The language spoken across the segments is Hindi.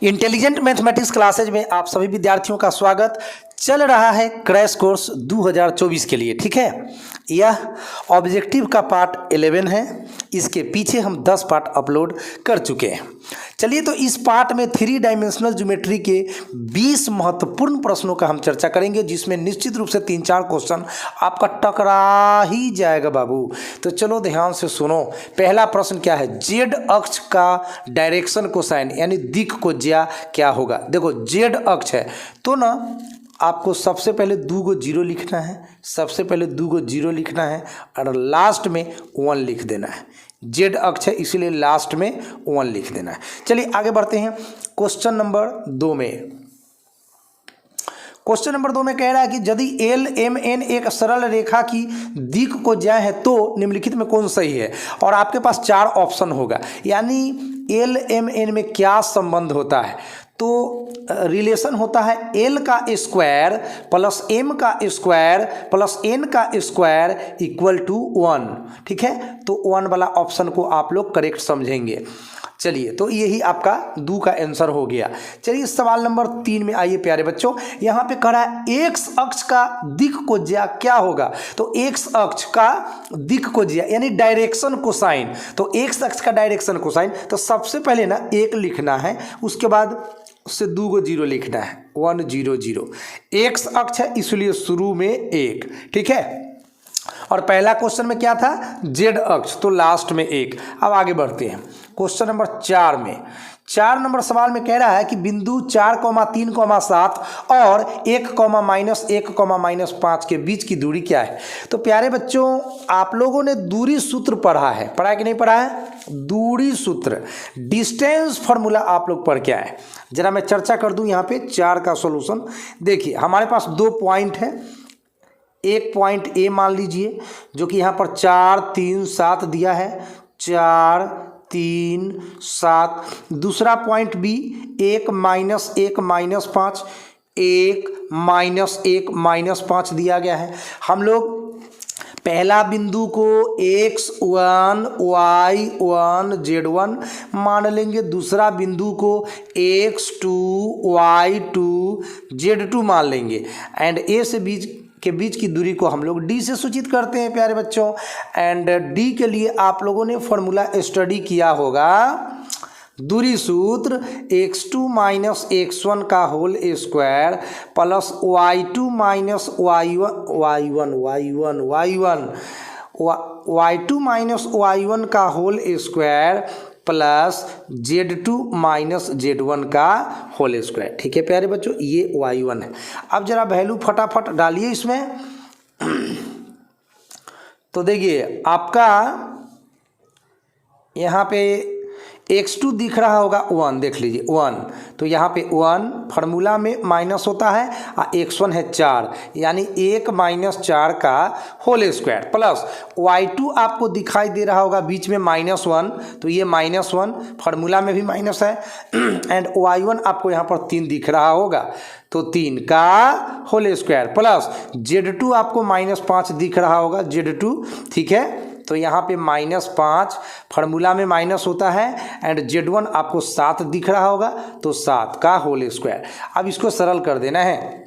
इंटेलिजेंट मैथमेटिक्स क्लासेज में आप सभी विद्यार्थियों का स्वागत। चल रहा है क्रैश कोर्स 2024 के लिए, ठीक है। यह ऑब्जेक्टिव का पार्ट 11 है। इसके पीछे हम 10 पार्ट अपलोड कर चुके हैं। चलिए, तो इस पार्ट में 3 डायमेंशनल ज्योमेट्री के 20 महत्वपूर्ण प्रश्नों का हम चर्चा करेंगे, जिसमें निश्चित रूप से 3-4 क्वेश्चन आपका टकरा ही जाएगा बाबू। तो चलो ध्यान से सुनो। पहला प्रश्न क्या है? जेड अक्ष का डायरेक्शन कोसाइन यानी दिक् को ज्या क्या होगा? देखो, जेड अक्ष है तो ना आपको सबसे पहले 2 जीरो लिखना है, सबसे पहले 2 जीरो लिखना है और लास्ट में 1 लिख देना है। जेड अक्ष है इसलिए लास्ट में 1 लिख देना है। चलिए आगे बढ़ते हैं क्वेश्चन नंबर 2 में। क्वेश्चन नंबर 2 में कह रहा है कि यदि एल एम एन एक सरल रेखा की दिक् को ज्या है तो निम्नलिखित में कौन सही है? और आपके पास 4 ऑप्शन होगा, यानी एल एम एन में क्या संबंध होता है? तो रिलेशन होता है एल का स्क्वायर प्लस एम का स्क्वायर प्लस एन का स्क्वायर इक्वल टू 1, ठीक है। तो 1 वाला ऑप्शन को आप लोग करेक्ट समझेंगे। चलिए, तो यही आपका 2 का आंसर हो गया। चलिए सवाल नंबर 3 में आइए प्यारे बच्चों। यहाँ पे कह रहा है एक्स अक्ष का दिक् को ज्या क्या होगा? तो एक्स अक्ष का दिक् को ज्या यानी डायरेक्शन कोसाइन। तो एक्स अक्ष का डायरेक्शन कोसाइन, तो सबसे पहले ना 1 लिखना है, उसके बाद उससे 2 जीरो लिखना है, 1 0 0। एक्स अक्ष है इसलिए शुरू में 1, ठीक है। और पहला क्वेश्चन में क्या था? जेड अक्ष, तो लास्ट में 1। अब आगे बढ़ते हैं क्वेश्चन नंबर 4 में। 4 नंबर सवाल में कह रहा है कि बिंदु 4,3,7 और 1,-1,-5 के बीच की दूरी क्या है? तो प्यारे बच्चों, आप लोगों ने दूरी सूत्र पढ़ा है कि नहीं पढ़ा है? दूरी सूत्र, डिस्टेंस फार्मूला आप लोग पढ़ के आए। जरा मैं चर्चा कर दूं यहाँ पे 4 का सॉल्यूशन। देखिए, हमारे पास 2 पॉइंट है। एक पॉइंट ए मान लीजिए, जो कि यहाँ पर 4 3 7 दिया है, 4 3 7। दूसरा पॉइंट बी 1-1-5, 1-1-5 दिया गया है। हम लोग पहला बिंदु को x1 y1 z1 मान लेंगे, दूसरा बिंदु को x2 y2 z2 मान लेंगे, एंड ए से बीच की दूरी को हम लोग डी से सूचित करते हैं प्यारे बच्चों। एंड डी के लिए आप लोगों ने फॉर्मूला स्टडी किया होगा, दूरी सूत्र x2 माइनस x1 का whole square plus y2 minus y2 minus y1 का whole square plus z2 minus z1 का होल स्क्वायर, ठीक है प्यारे बच्चों। ये y1 है। अब जरा वैल्यू फटाफट डालिए इसमें। तो देखिए, आपका यहाँ पे x2 दिख रहा होगा 1, देख लीजिए 1। तो यहाँ पे 1 फार्मूला में माइनस होता है और x1 है 4, यानी 1-4 का होल स्क्वायर प्लस y2 आपको दिखाई दे रहा होगा बीच में -1, तो ये -1 फार्मूला में भी माइनस है। एंड y1 आपको यहाँ पर 3 दिख रहा होगा, तो 3 का होल स्क्वायर प्लस z2 आपको -5 दिख रहा होगा, z2, ठीक है। तो यहाँ पे -5 फार्मूला में माइनस होता है, एंड z1 आपको 7 दिख रहा होगा, तो 7 का होल स्क्वायर। अब इसको सरल कर देना है।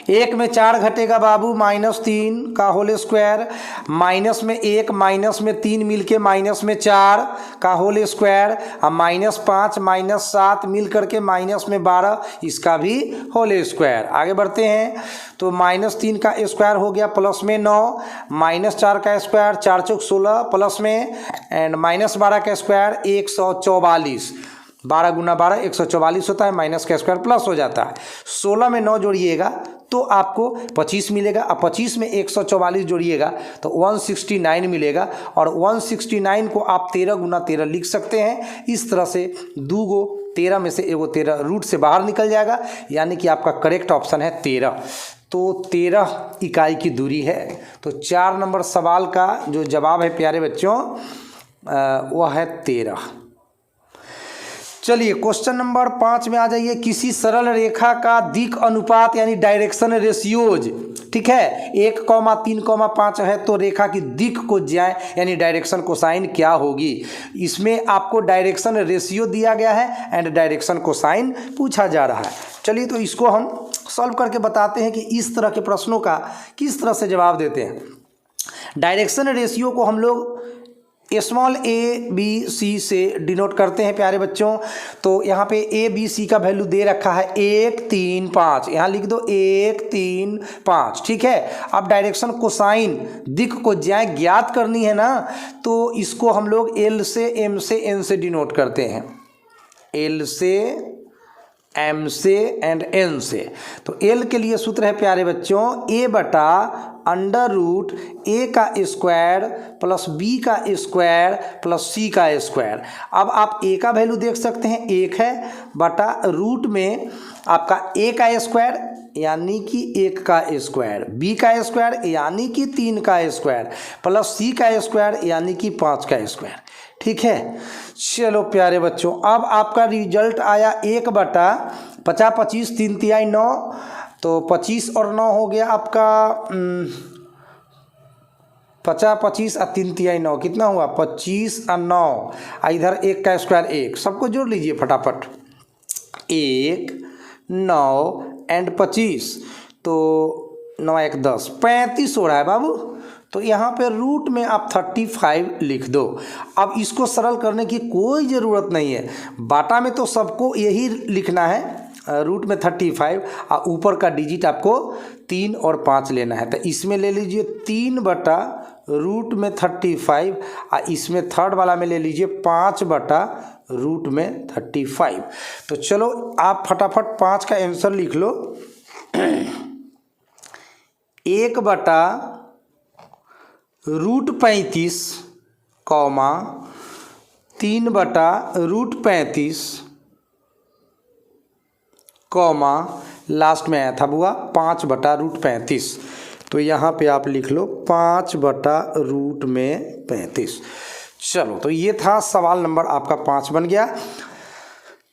1 में 4 घटेगा बाबू, -3 का होल स्क्वायर, माइनस में 1 माइनस में 3 मिलके माइनस में 4 का होल स्क्वायर, और -5 -7 मिल करके माइनस में 12, इसका भी होल स्क्वायर। आगे बढ़ते हैं, तो -3 का स्क्वायर हो गया प्लस में 9, -4 का स्क्वायर 4 चौक 16 प्लस में, एंड -12 का स्क्वायर 144, 12 गुना 12 144 होता है, माइनस का स्क्वायर प्लस हो जाता है। 16 में 9 जोड़िएगा तो आपको 25 मिलेगा, और 25 में 144 जोड़िएगा तो 169 मिलेगा, और 169 को आप 13 गुना 13 लिख सकते हैं। इस तरह से 2 13 में से 13 रूट से बाहर निकल जाएगा, यानी कि आपका करेक्ट ऑप्शन है 13। तो 13 इकाई की दूरी है। तो 4 नंबर सवाल का जो जवाब है प्यारे बच्चों, वह है 13। चलिए क्वेश्चन नंबर 5 में आ जाइए। किसी सरल रेखा का दिक् अनुपात यानी डायरेक्शन रेशियोज, ठीक है, 1,3,5 है तो रेखा की दिक् को ज्याए यानी डायरेक्शन कोसाइन क्या होगी। इसमें आपको डायरेक्शन रेशियो दिया गया है एंड डायरेक्शन कोसाइन पूछा जा रहा है। चलिए तो इसको हम सॉल्व करके बताते हैं कि इस तरह के प्रश्नों का किस तरह से जवाब देते हैं। डायरेक्शन रेशियो को हम लोग स्मॉल a b c से डिनोट करते हैं प्यारे बच्चों। तो यहाँ पे a b c का वैल्यू दे रखा है 1 3 5, यहाँ लिख दो 1 3 5, ठीक है। अब डायरेक्शन कोसाइन दिक् को ज्याए ज्ञात करनी है ना, तो इसको हम लोग l से m से n से डिनोट करते हैं, l से m से एंड n से। तो l के लिए सूत्र है प्यारे बच्चों a बटा अंडर रूट a का स्क्वायर प्लस b का स्क्वायर प्लस c का स्क्वायर। अब आप a का वैल्यू देख सकते हैं 1 है, बटा रूट में आपका a का स्क्वायर यानी कि 1 का स्क्वायर, b का स्क्वायर यानी कि 3 का स्क्वायर प्लस c का स्क्वायर यानी कि 5 का स्क्वायर, ठीक है। चलो प्यारे बच्चों, अब आपका रिजल्ट आया 1 बटा 50 25 3 तिहाई 9, तो 25 और 9 हो गया आपका 50 25 और 3 तिहाई 9 कितना हुआ 25 और 9, इधर 1 का स्क्वायर 1, सबको जोड़ लीजिए फटाफट, 1 9 एंड 25, तो 9 1 10 35 हो रहा है बाबू। तो यहाँ पे रूट में आप 35 लिख दो। अब इसको सरल करने की कोई ज़रूरत नहीं है, बाटा में तो सबको यही लिखना है, रूट में 35 और ऊपर का डिजिट आपको 3 और 5 लेना है। तो इसमें ले लीजिए 3 बटा रूट में 35 और इसमें थर्ड वाला में ले लीजिए 5 बटा रूट में 35। तो चलो आप फटाफट 5 का आंसर लिख लो। 1 बटा रूट 35 कॉमा 3 बटा रूट 35 कॉमा लास्ट में आया था बुआ 5 बटा रूट 35। तो यहाँ पे आप लिख लो 5 बटा रूट में 35। चलो तो ये था सवाल नंबर आपका 5 बन गया।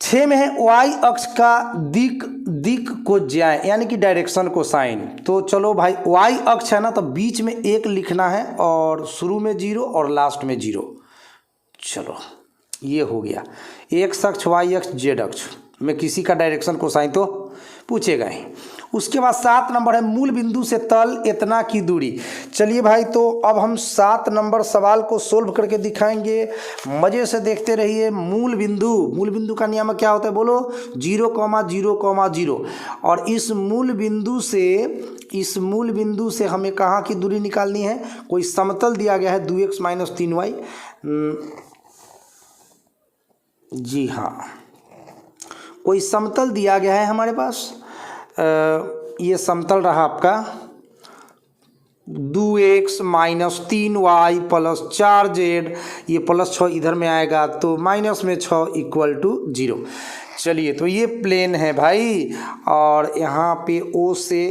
6 में है y अक्ष का दिक् को ज्याए यानी कि डायरेक्शन कोसाइन। तो चलो भाई y अक्ष है ना, तो बीच में 1 लिखना है और शुरू में 0 और लास्ट में 0। चलो ये हो गया, x अक्ष y अक्ष z अक्ष में किसी का डायरेक्शन कोसाइन तो पूछेगा ही। उसके बाद 7 नंबर है मूल बिंदु से तल इतना की दूरी। चलिए भाई तो अब हम 7 नंबर सवाल को सोल्व करके दिखाएंगे, मज़े से देखते रहिए। मूल बिंदु का नियम क्या होता है बोलो, 0, 0, 0। और इस मूल बिंदु से हमें कहाँ की दूरी निकालनी है, कोई समतल दिया गया है 2x - 3y, जी हाँ कोई समतल दिया गया है हमारे पास। ये समतल रहा आपका 2x - 3y + 4z, ये +6 इधर में आएगा तो माइनस में 6 = 0। चलिए तो ये प्लेन है भाई, और यहाँ पे O से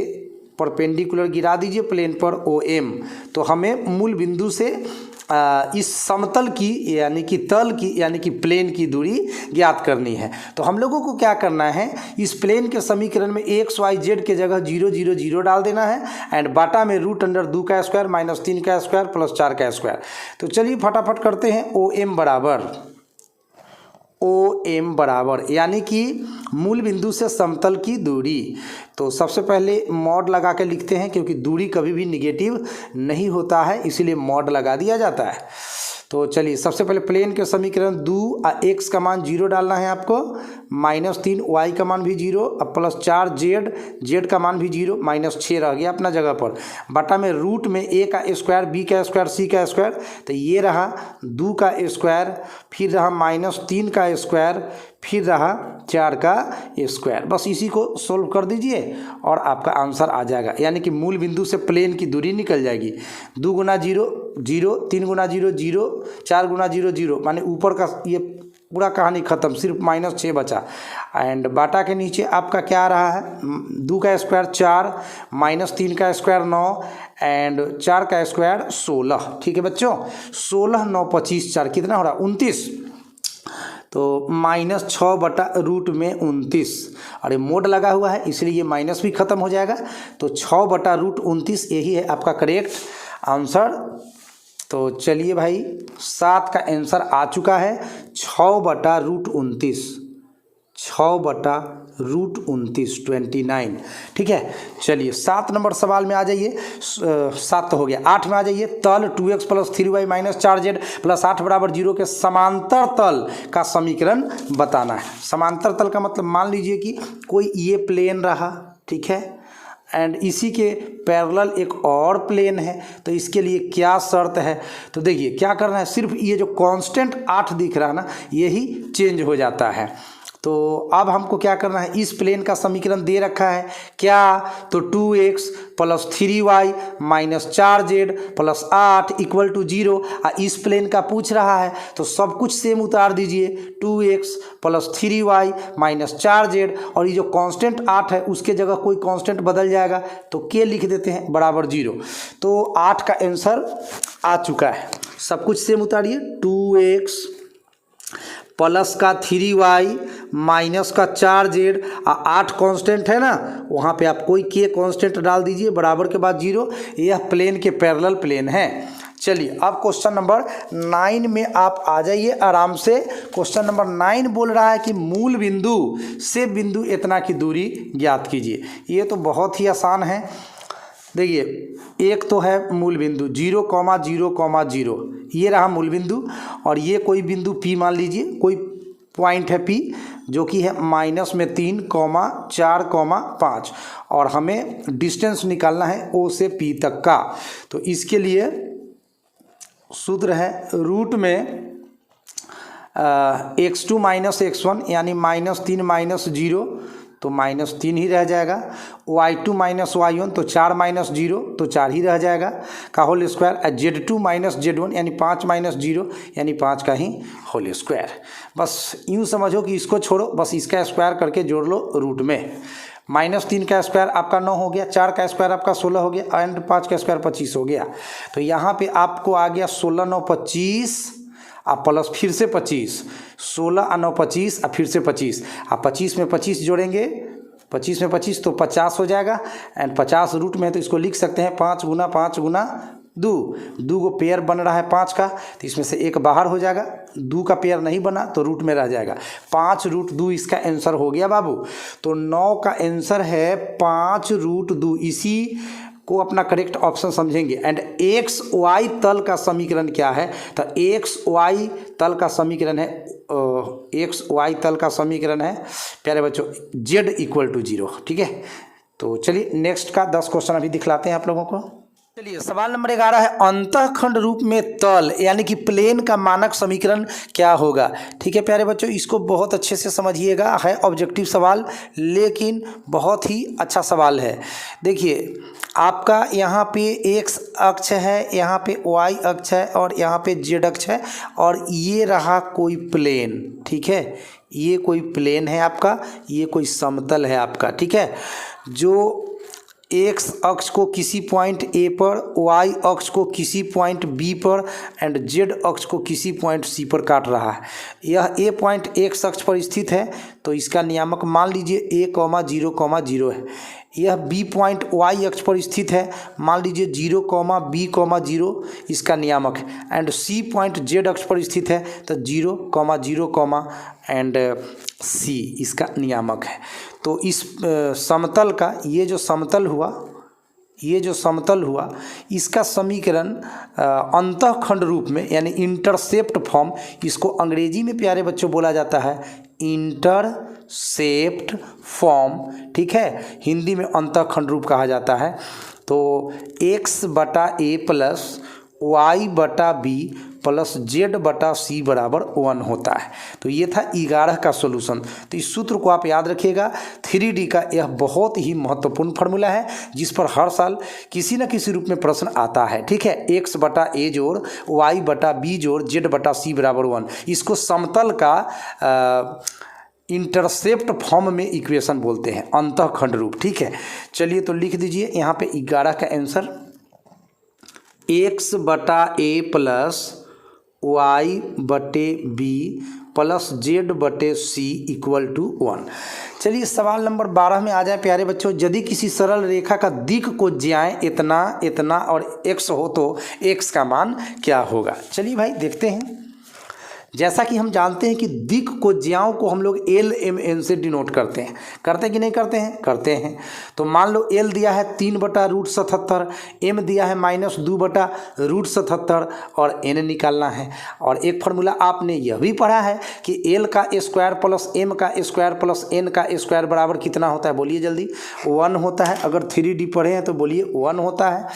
परपेंडिकुलर गिरा दीजिए प्लेन पर OM। तो हमें मूल बिंदु से इस समतल की यानी कि तल की यानी कि प्लेन की दूरी ज्ञात करनी है। तो हम लोगों को क्या करना है, इस प्लेन के समीकरण में x y z के जगह 0 0 0 डाल देना है एंड बाटा में √2 का स्क्वायर - 3 का स्क्वायर + 4 का स्क्वायर। तो चलिए फटाफट करते हैं। OM बराबर यानी कि मूल बिंदु से समतल की दूरी। तो सबसे पहले मॉड लगा के लिखते हैं, क्योंकि दूरी कभी भी निगेटिव नहीं होता है, इसीलिए मॉड लगा दिया जाता है। तो चलिए सबसे पहले प्लेन के समीकरण 2 x का मान 0 डालना है आपको, -3 y का मान भी 0 और +4 z का मान भी 0, -6 रह गया अपना जगह पर, बटा में रूट में a का स्क्वायर b का स्क्वायर c का स्क्वायर। तो ये रहा 2 का स्क्वायर, फिर रहा -3 का स्क्वायर, फिर रहा 4 का स्क्वायर। बस इसी को सोल्व कर दीजिए और आपका आंसर आ जाएगा, यानी कि मूल बिंदु से प्लेन की दूरी निकल जाएगी। 2 × 0 0, 3 × 0 0, 4 × 0 0, माने ऊपर का ये पूरा कहानी ख़त्म, सिर्फ -6 बचा। एंड बाटा के नीचे आपका क्या आ रहा है, 2 का स्क्वायर 4, -3 का स्क्वायर 9 एंड 4 का स्क्वायर 16। ठीक है बच्चों, 16 9 25 4 कितना हो रहा 29। तो -6/√29। और ये मोड लगा हुआ है इसलिए ये माइनस भी खत्म हो जाएगा। तो 6/√29 यही है आपका करेक्ट आंसर। तो चलिए भाई 7 का आंसर आ चुका है 6/√29, 6/√29 29। ठीक है, चलिए 7 नंबर सवाल में आ जाइए। 7 तो हो गया, 8 में आ जाइए। तल 2x + 3y - 4z + 8 = 0 के समांतर तल का समीकरण बताना है। समांतर तल का मतलब मान लीजिए कि कोई ये प्लेन रहा, ठीक है, एंड इसी के पैरेलल एक और प्लेन है। तो इसके लिए क्या शर्त है, तो देखिए क्या करना है, सिर्फ ये जो कांस्टेंट 8 दिख रहा है ना, यही चेंज हो जाता है। तो अब हमको क्या करना है, इस प्लेन का समीकरण दे रखा है क्या, तो 2x + 3y - 4z + 8 = 0। इस प्लेन का पूछ रहा है तो सब कुछ सेम उतार दीजिए, 2x + 3y - 4z, और ये जो कांस्टेंट 8 है उसके जगह कोई कांस्टेंट बदल जाएगा तो के लिख देते हैं बराबर 0। तो 8 का आंसर आ चुका है। सब कुछ same उतारिए, 2x + 3y - 4z, 8 constant है ना, वहाँ पे आप कोई के कांस्टेंट डाल दीजिए, बराबर के बाद 0। यह प्लेन के पैरेलल प्लेन है। चलिए अब क्वेश्चन नंबर 9 में आप आ जाइए आराम से। क्वेश्चन नंबर 9 बोल रहा है कि मूल बिंदु से बिंदु इतना की दूरी ज्ञात कीजिए। ये तो बहुत ही आसान है। देखिए एक तो है मूल बिंदु 0,0,0, ये रहा मूल बिंदु, और ये कोई बिंदु P मान लीजिए, कोई पॉइंट है P जो कि है -3,4,5, और हमें डिस्टेंस निकालना है O से P तक का। तो इसके लिए सूत्र है रूट में x2 - x1 यानी -3 - 0, तो -3 ही रह जाएगा। y2 - y1 तो 4 - 0 तो 4 ही रह जाएगा का होल स्क्वायर। z2 - z1 यानी 5 - 0 यानी 5 का ही होल स्क्वायर। बस यूँ समझो कि इसको छोड़ो, बस इसका स्क्वायर करके जोड़ लो रूट में। -3 का स्क्वायर आपका 9 हो गया, 4 का स्क्वायर आपका 16 हो गया, एंड 5 का स्क्वायर 25 हो गया। तो यहाँ पे आपको आ गया 16 9 25 प्लस फिर से 25, 16 9 25 फिर से 25, 25 में 25 जोड़ेंगे, 25 में 25 तो 50 हो जाएगा, एंड 50 रूट में है तो इसको लिख सकते हैं 5 × 5 × 2। 2 को पेयर बन रहा है 5 का, तो इसमें से एक बाहर हो जाएगा, 2 का पेयर नहीं बना तो रूट में रह जाएगा। 5√2 इसका आंसर हो गया बाबू। तो 9 का आंसर है 5√2। इसी को अपना करेक्ट ऑप्शन समझेंगे। एंड एक्स वाई तल का समीकरण क्या है, तो एक्स वाई तल का समीकरण है, एक्स वाई तल का समीकरण है प्यारे बच्चों z = 0। ठीक है, तो चलिए नेक्स्ट का 10 क्वेश्चन अभी दिखलाते हैं आप लोगों को। चलिए सवाल नंबर 11 है, अंतःखंड रूप में तल यानी कि प्लेन का मानक समीकरण क्या होगा। ठीक है प्यारे बच्चों, इसको बहुत अच्छे से समझिएगा, है ऑब्जेक्टिव सवाल लेकिन बहुत ही अच्छा सवाल है। देखिए आपका यहाँ पे x अक्ष है, यहाँ पे y अक्ष है, और यहाँ पे z अक्ष है, और ये रहा कोई प्लेन। ठीक है, ये कोई प्लेन है आपका, ये कोई समतल है आपका। ठीक है, जो x अक्ष को किसी पॉइंट A पर, y अक्ष को किसी पॉइंट B पर, एंड z अक्ष को किसी पॉइंट C पर काट रहा है। यह A पॉइंट x अक्ष पर स्थित है तो इसका नियामक मान लीजिए a, 0, 0 है। यह B पॉइंट y अक्ष पर स्थित है, मान लीजिए 0, B, 0 इसका नियामक है। एंड C पॉइंट z अक्ष पर स्थित है तो 0, 0, एंड C इसका नियामक है। तो इस समतल का ये जो समतल हुआ इसका समीकरण अंतःखंड रूप में यानी इंटरसेप्ट फॉर्म, इसको अंग्रेजी में प्यारे बच्चों बोला जाता है इंटरसेप्ट फॉर्म। ठीक है, हिंदी में अंतःखंड रूप कहा जाता है। तो x/a + y/b + z/c = 1 होता है। तो ये था 11 का सॉल्यूशन। तो इस सूत्र को आप याद रखिएगा। 3D का यह बहुत ही महत्वपूर्ण फार्मूला है जिस पर हर साल किसी न किसी रूप में प्रश्न आता है। ठीक है, x/a जोड़ y/b जोड़ z/c = 1, इसको समतल का इंटरसेप्ट फॉर्म में इक्वेशन बोलते हैं, अंतःखंड रूप। ठीक है, चलिए तो लिख दीजिए यहाँ पे 11 का answer x/a + y/b plus Z बटे सी इक्वल टू 1। चलिए सवाल नंबर 12 में आ जाए प्यारे बच्चों। यदि किसी सरल रेखा का दिक् को ज्याएं इतना इतना और x हो तो x का मान क्या होगा। चलिए भाई देखते हैं। जैसा कि हम जानते हैं कि दिक् को ज्याओं को हम लोग एल एम एन से डिनोट करते हैं कि नहीं करते हैं, करते हैं। तो मान लो एल दिया है 3/√77, एम दिया है -2/√77 और एन निकालना है। और एक फार्मूला आपने यह भी पढ़ा है कि एल का स्क्वायर प्लस एम का स्क्वायर प्लस एन का स्क्वायर बराबर कितना होता है, बोलिए जल्दी, 1 होता है। अगर 3D पढ़े हैं तो बोलिए 1 होता है।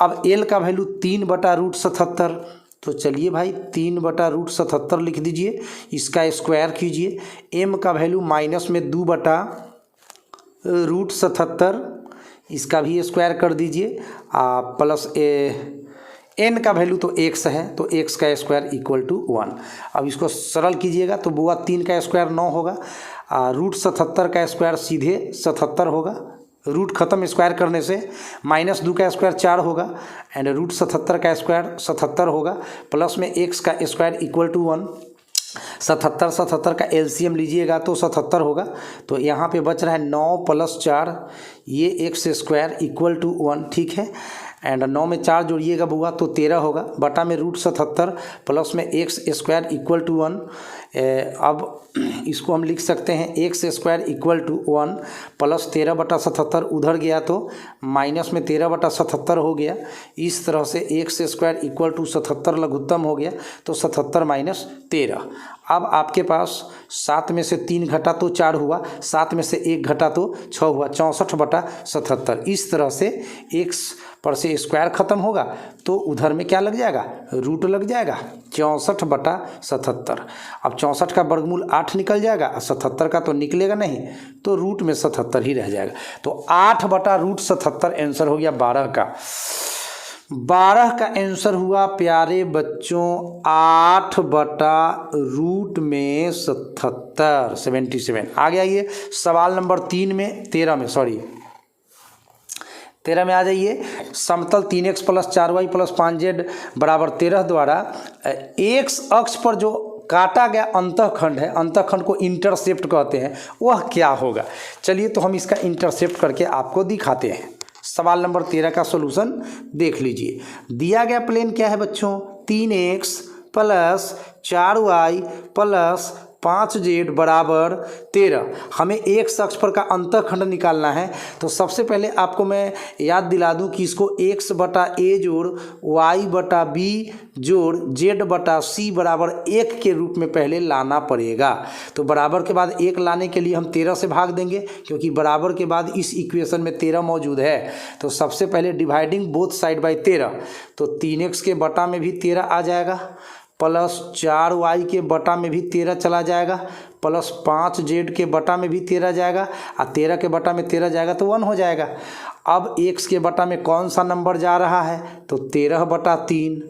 अब एल का वैल्यू 3/√77, तो चलिए भाई 3/√77 लिख दीजिए, इसका स्क्वायर कीजिए। एम का वैल्यू माइनस में 2/√77, इसका भी स्क्वायर कर दीजिए। प्लस एन का वैल्यू तो x है, तो x का स्क्वायर इक्वल टू 1। अब इसको सरल कीजिएगा तो बुआ 3 का स्क्वायर 9 होगा, √77 का स्क्वायर सीधे 77 होगा, रूट खत्म स्क्वायर करने से, -2 का स्क्वायर 4 होगा एंड √77 का स्क्वायर 77 होगा, प्लस में x का स्क्वायर इक्वल टू 1। 77 का एलसीएम लीजिएगा तो 77 होगा। तो यहाँ पे बच रहा है 9 + 4, ये x स्क्वायर इक्वल टू 1, ठीक है। एंड 9 में 4 जोड़िएगा बुआ तो 13 होगा, बटा में √77 प्लस में x स्क्वायर इक्वल टू 1। अब इसको हम लिख सकते हैं x square equal to 1 plus 13/77, उधर गया तो माइनस में 13/77 हो गया। इस तरह से x स्क्वायर इक्वल टू 77 लघुत्तम हो गया, तो 77 - 13। अब आपके पास 7 में से 3 घटा तो 4 हुआ, 7 में से 1 घटा तो 6 हुआ, 64/77। इस तरह से x पर से स्क्वायर खत्म होगा तो उधर में क्या लग जाएगा, रूट लग जाएगा, 64/77। अब 64 का वर्गमूल 8 निकल जाएगा, 77 का तो निकलेगा नहीं, तो रूट में 77 ही रह जाएगा। तो 8/√77 आंसर हो गया 12 का। 12 का आंसर हुआ प्यारे बच्चों 8/√77। आगे आइए सवाल नंबर 13 में आ जाइए। समतल 3x + 4y + 5z = 13 द्वारा x अक्ष पर जो काटा गया अंतःखंड है, अंतःखंड को इंटरसेप्ट कहते हैं, वह क्या होगा। चलिए तो हम इसका इंटरसेप्ट करके आपको दिखाते हैं। सवाल नंबर 13 का सॉल्यूशन देख लीजिए। दिया गया प्लेन क्या है बच्चों, 3x + 4y + 5z = 13। हमें एक अक्ष पर का अंतःखंड निकालना है। तो सबसे पहले आपको मैं याद दिला दूं कि इसको x/a जोड़ y/b जोड़ z/c बराबर 1 के रूप में पहले लाना पड़ेगा। तो बराबर के बाद 1 लाने के लिए हम 13 से भाग देंगे, क्योंकि बराबर के बाद इस इक्वेशन में 13 मौजूद है। तो सबसे पहले डिवाइडिंग बोथ साइड बाय 13, तो 3x के बटा में भी 13 आ जाएगा, प्लस 4y के बटा में भी 13 चला जाएगा, प्लस 5z के बटा में भी 13 जाएगा, और 13 के बटा में 13 जाएगा तो 1 हो जाएगा। अब x के बटा में कौन सा नंबर जा रहा है, तो 13/3।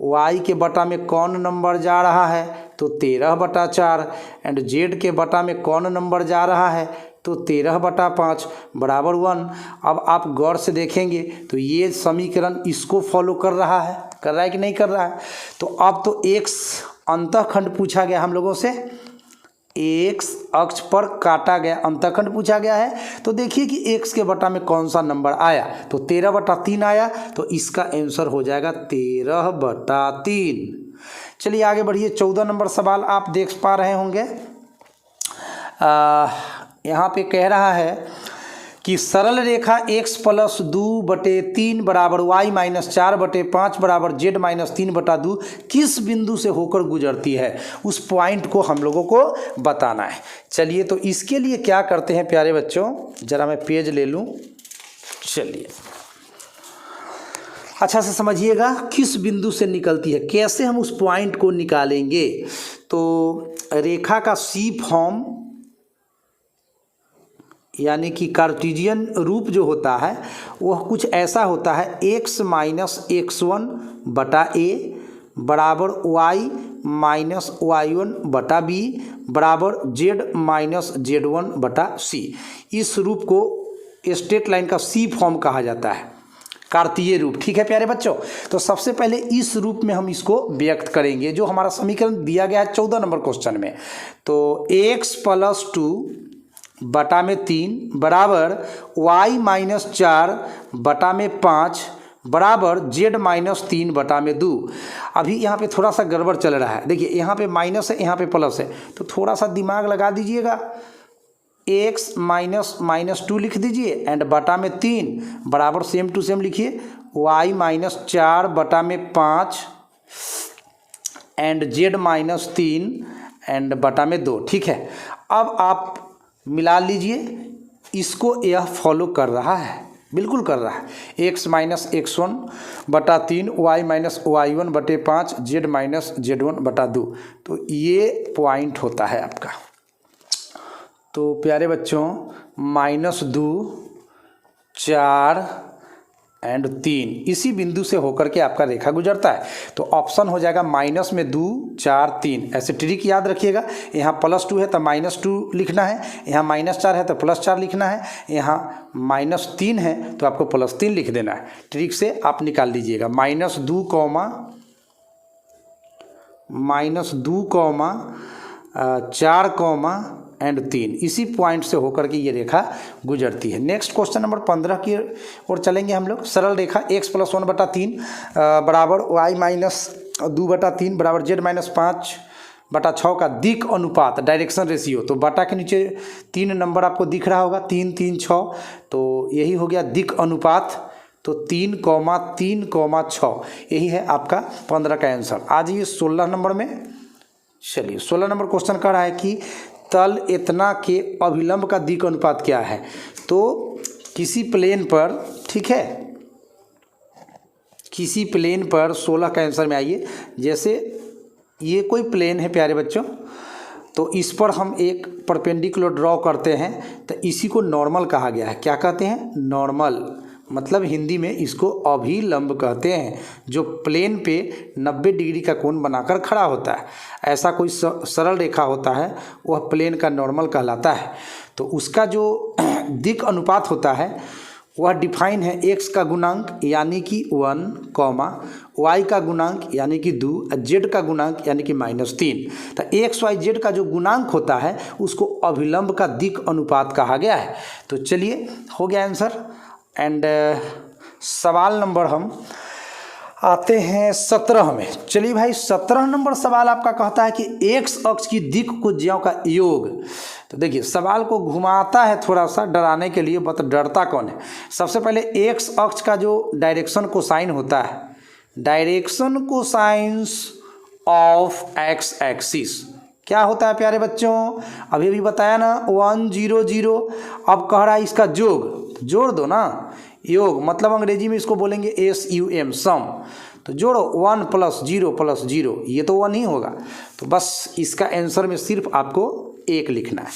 y के बटा में कौन नंबर जा रहा है, तो 13/4। एंड z के बटा में कौन नंबर जा रहा है, तो 13/5 बराबर 1। अब आप गौर से देखेंगे तो ये समीकरण इसको फॉलो कर रहा है कि नहीं कर रहा है। तो अब तो x अंतःखंड पूछा गया हम लोगों से, x अक्ष पर काटा गया अंतःखंड पूछा गया है। तो देखिए कि x के बटा में कौन सा नंबर आया, तो 13/3 आया, तो इसका आंसर हो जाएगा 13/3। चलिए आगे बढ़िए। 14 नंबर सवाल आप देख पा रहे होंगे। यहाँ पे कह रहा है कि सरल रेखा x + 2/3 बराबर y - 4/5 बराबर z - 3/2 किस बिंदु से होकर गुजरती है, उस पॉइंट को हम लोगों को बताना है। चलिए तो इसके लिए क्या करते हैं प्यारे बच्चों, जरा मैं पेज ले लूँ। चलिए अच्छा से समझिएगा किस बिंदु से निकलती है, कैसे हम उस पॉइंट को निकालेंगे। तो रेखा का सी फॉर्म यानी कि कार्टेशियन रूप जो होता है वह कुछ ऐसा होता है, x - x1/a बराबर y - y1/b बराबर z - z1/c। इस रूप को स्ट्रेट लाइन का सी फॉर्म कहा जाता है। कार्तीय रूप। ठीक है प्यारे बच्चों, तो सबसे पहले इस रूप में हम इसको व्यक्त करेंगे जो हमारा समीकरण दिया गया है 14 नंबर क्वेश्चन में। तो x + 2 बटा में 3 बराबर y - 4 बटा में 5 बराबर z - 3 बटा में 2। अभी यहाँ पे थोड़ा सा गड़बड़ चल रहा है, देखिए यहाँ पे माइनस है, यहाँ पे प्लस है, तो थोड़ा सा दिमाग लगा दीजिएगा। x - 2 लिख दीजिए एंड बटा में 3 बराबर सेम टू सेम लिखिए y - 4 बटा में 5 एंड z - 3 एंड बटा में 2। ठीक है, अब आप मिला लीजिए, इसको यह फॉलो कर रहा है, बिल्कुल कर रहा है। x - x1 बटा 3 y - y1 बटे 5 z - z1 बटा 2। तो ये पॉइंट होता है आपका। तो प्यारे बच्चों -2 4 एंड 3 इसी बिंदु से होकर के आपका रेखा गुजरता है। तो ऑप्शन हो जाएगा माइनस में 2 4 3। ऐसे ट्रिक याद रखिएगा, यहाँ +2 है तो -2 लिखना है, यहाँ -4 है तो +4 लिखना है, यहाँ -3 है तो आपको +3 लिख देना है। ट्रिक से आप निकाल लीजिएगा -2 4 एंड 3 इसी पॉइंट से होकर के ये रेखा गुजरती है। नेक्स्ट क्वेश्चन नंबर 15 की ओर चलेंगे हम लोग। सरल रेखा x + 1 बटा 3 बराबर y - 2 बटा 3 बराबर z - 5 बटा 6 का दिक् अनुपात डायरेक्शन रेशियो। तो बटा के नीचे 3 नंबर आपको दिख रहा होगा, 3 3 6, तो यही हो गया दिक् अनुपात। तो 3, 3, 6 यही है आपका 15 का आंसर। आज ये 16 नंबर में। चलिए 16 नंबर क्वेश्चन कह रहा है कि तल इतना के अभिलंब का दिक् अनुपात क्या है। तो किसी प्लेन पर, ठीक है, किसी प्लेन पर 16 का आंसर में आइए। जैसे ये कोई प्लेन है प्यारे बच्चों, तो इस पर हम एक परपेंडिकुलर ड्रॉ करते हैं, तो इसी को नॉर्मल कहा गया है। क्या कहते हैं? नॉर्मल, मतलब हिंदी में इसको अभिलंब कहते हैं, जो प्लेन पे 90 डिग्री का कोण बनाकर खड़ा होता है। ऐसा कोई सरल रेखा होता है, वह प्लेन का नॉर्मल कहलाता है। तो उसका जो दिक् अनुपात होता है वह डिफाइन है x का गुणांक यानी कि 1, y का गुणांक यानी कि 2, z का गुणांक यानी कि -3। तो x y z का जो गुणांक होता है उसको अभिलंब का दिक् अनुपात कहा गया है। तो चलिए हो गया आंसर। एंड सवाल नंबर हम आते हैं 17 में। चलिए भाई 17 नंबर सवाल आपका कहता है कि x अक्ष की दिक् को ज्यों का योग। तो देखिए सवाल को घुमाता है थोड़ा सा डराने के लिए, बट डरता कौन है। सबसे पहले x अक्ष का जो डायरेक्शन कोसाइन होता है, direction cosines of x axis क्या होता है प्यारे बच्चों? अभी भी बताया ना 1 0 0। अब कह रहा है इसका योग, जोड़ दो ना, योग मतलब अंग्रेजी में इसको बोलेंगे SUM, सम। तो जोड़ो 1 + 0 + 0, ये तो 1 ही होगा। तो बस इसका आंसर में सिर्फ आपको 1 लिखना है।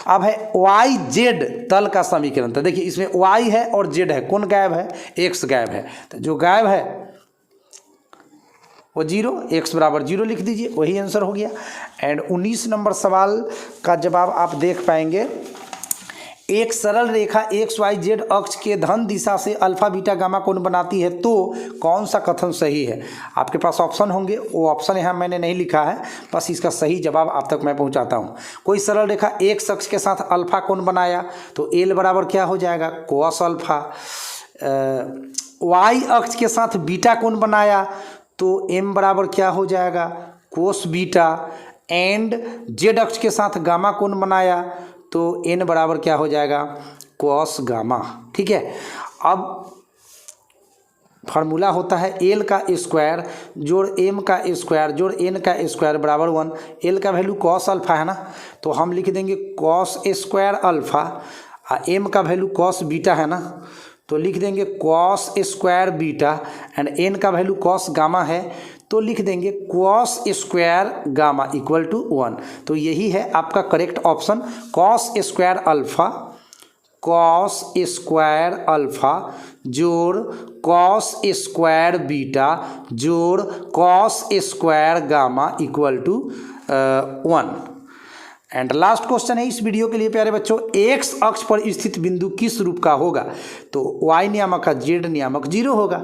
अब है YZ तल का समीकरण। तो देखिए इसमें y है और z है, कौन गायब है? x गायब है। तो जो गायब है वो 0, x बराबर 0 लिख दीजिए, वही आंसर हो गया। एंड 19 नंबर सवाल का जवाब आप देख पाएंगे। एक सरल रेखा XYZ अक्ष के धन दिशा से अल्फा बीटा गामा कोण बनाती है, तो कौन सा कथन सही है? आपके पास ऑप्शन होंगे, वो ऑप्शन यहाँ मैंने नहीं लिखा है, बस इसका सही जवाब आप तक मैं पहुँचाता हूँ। कोई सरल रेखा X अक्ष के साथ अल्फा कोण बनाया तो L बराबर क्या हो जाएगा? cos alpha. Y अक्ष के साथ बीटा कोण बनाया तो M बराबर क्या हो जाएगा? cos beta. एंड Z अक्ष के साथ गामा कोण बनाया तो n बराबर क्या हो जाएगा? cos gamma. ठीक है, अब फार्मूला होता है L का स्क्वायर जोड़ M का स्क्वायर जोड़ n का स्क्वायर बराबर 1। L का वैल्यू cos अल्फा है ना, तो हम लिख देंगे cos स्क्वायर अल्फा। M का वैल्यू cos बीटा है ना, तो लिख देंगे cos square beta. And n का वैल्यू cos गामा है, तो लिख देंगे cos square gamma equal to 1। तो यही है आपका correct option, cos square alpha जोड़ cos स्क्वायर बीटा जोड़ cos square gamma equal to 1। And last question है इस वीडियो के लिए प्यारे बच्चों, एक्स अक्ष पर स्थित बिंदु किस रूप का होगा? तो वाई नियामक का जेड नियामक 0 होगा।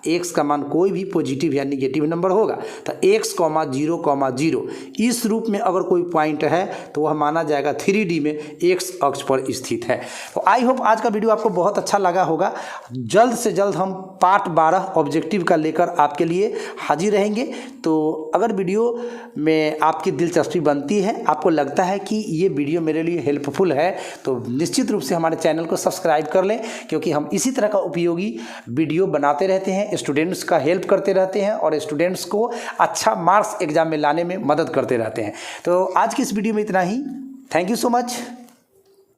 एक्स का मान कोई भी पॉजिटिव या निगेटिव नंबर होगा, तो x, 0, 0 इस रूप में अगर कोई पॉइंट है तो वह माना जाएगा 3D में एक्स अक्ष पर स्थित है। तो आई होप आज का वीडियो आपको बहुत अच्छा लगा होगा। जल्द से जल्द हम पार्ट 12 ऑब्जेक्टिव का लेकर आपके लिए हाजिर रहेंगे। तो अगर वीडियो में आपकी दिलचस्पी बनती है, आपको लगता है कि ये वीडियो मेरे लिए हेल्पफुल है, तो निश्चित रूप से हमारे चैनल को सब्सक्राइब कर लें, क्योंकि हम इसी तरह का उपयोगी वीडियो बनाते रहते हैं, स्टूडेंट्स का हेल्प करते रहते हैं और स्टूडेंट्स को अच्छा मार्क्स एग्जाम में लाने में मदद करते रहते हैं। तो आज की इस वीडियो में इतना ही। Thank you so much.